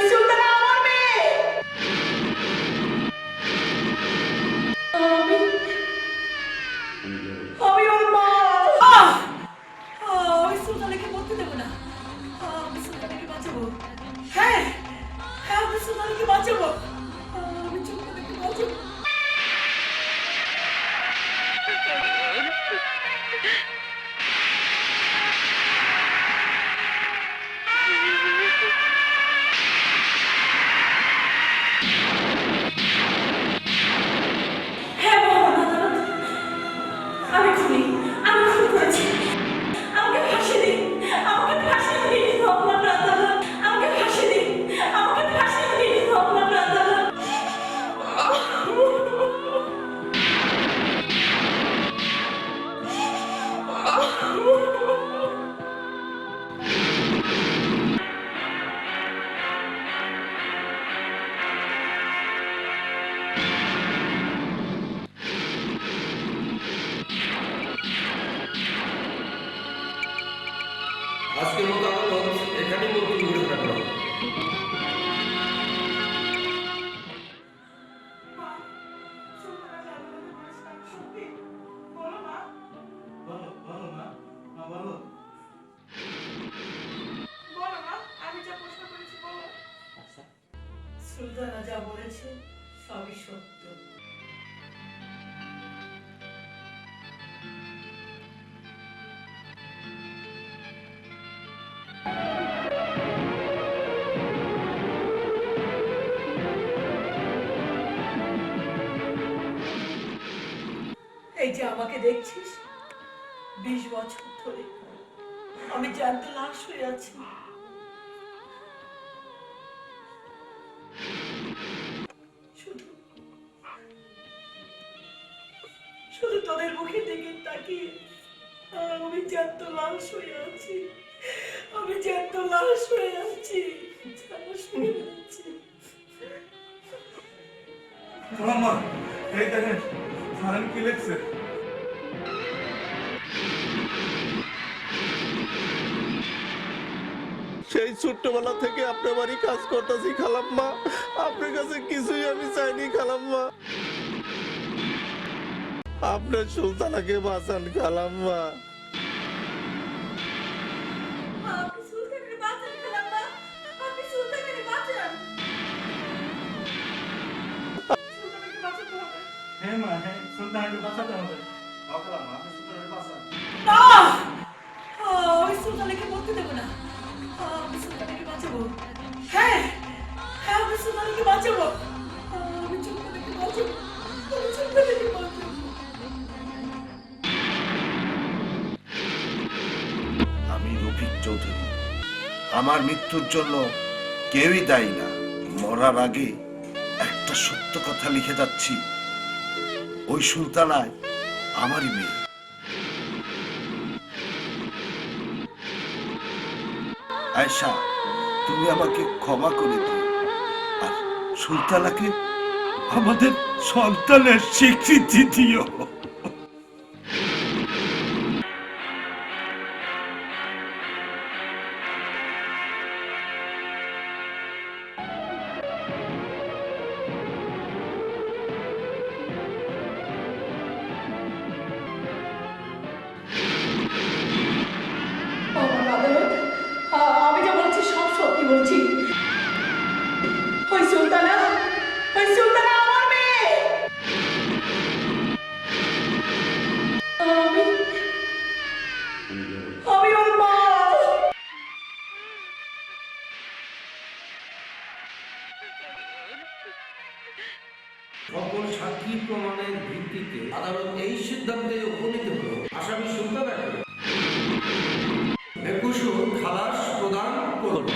সুলতানা আমার মেয়ে। আমি আমি ওর মা। আমি সুলতানাকে বলতে দেবো না। আমি সুলতানাকে বাঁচাবো। হ্যাঁ হ্যাঁ, আমি সুলতানাকে বাঁচাবো। আমি সুলতানাকে বাঁচাবো। হ্যাঁ মহান আদালত, আমি খুনি, আমি খুন করেছি। আমাকে ফাঁসি দিন, আমাকে ফাঁসি দিন মহান আদালত, আমাকে ফাঁসি দিন, আমাকে ফাঁসি দিন মহান আদালত। আজকের মতো আদালত এখানেই মুলতবি করে রাখলাম। সুলতানা যা বলেছে সবই সত্য। এই যে আমাকে দেখছিস, 20 বছর ধরে আমি জ্যান্ত লাশ হয়ে আছি। শুধু শুধু তোদের মুখের দিকে তাকিয়ে আমি জ্যান্ত লাশ হয়ে আছি। আমি জ্যান্ত লাশ হয়ে আছি, লাশ হয়ে আছি। মামা এই দেখেন সারান কি লিখছে। সেই ছোট্টবেলা থেকে আপনার বাড়ি কাজ করতেছি খালাম্মা, আপনার কাছে কিছুই আমি চাইনি খালাম্মা। আপনার সুলতানাকে বাঁচান খালাম্মা। আপনি সুলতানাকে বাঁচান খালাম্মা, আপনি সুলতানাকে বাঁচান। সুলতানাকে বাঁচাতে হবে। হ্যাঁ মা, হ্যাঁ সুলতানকে বাঁচাতে হবে। বাঁচালাম মা, আপনি সুলতানকে বাঁচান। না, আমি সুলতানাকে বলতে দেবো না। আমি সুলতানাকে বাঁচাবো। হ্যাঁ হ্যাঁ, আমি সুলতানাকে বাঁচাবো। আমি সুলতানাকে বাঁচাবো। আমি সুলতানাকে বাঁচাবো। আমি রফিক চৌধুরী। আমার মৃত্যুর জন্য কেউই দায়ী না। মরার আগে একটা সত্য কথা লিখে যাচ্ছি, ওই সুলতানায় আমারই মেয়ে। আয়েশা, তুমি আমাকে ক্ষমা করে দিও, আর সুলতানাকে আমাদের সন্তানের স্বীকৃতি দিও। মহান আদালত, আমি যা বলছি সব সত্যি বলছি। ওই সুলতানা আমার মেয়ে। আমি ওর মা। সকল সাক্ষী প্রমাণের ভিত্তিতে আদালত এই সিদ্ধান্তে উপনীত হল, আসামি সুলতানাকে বেকসুর খালাস প্রদান করল।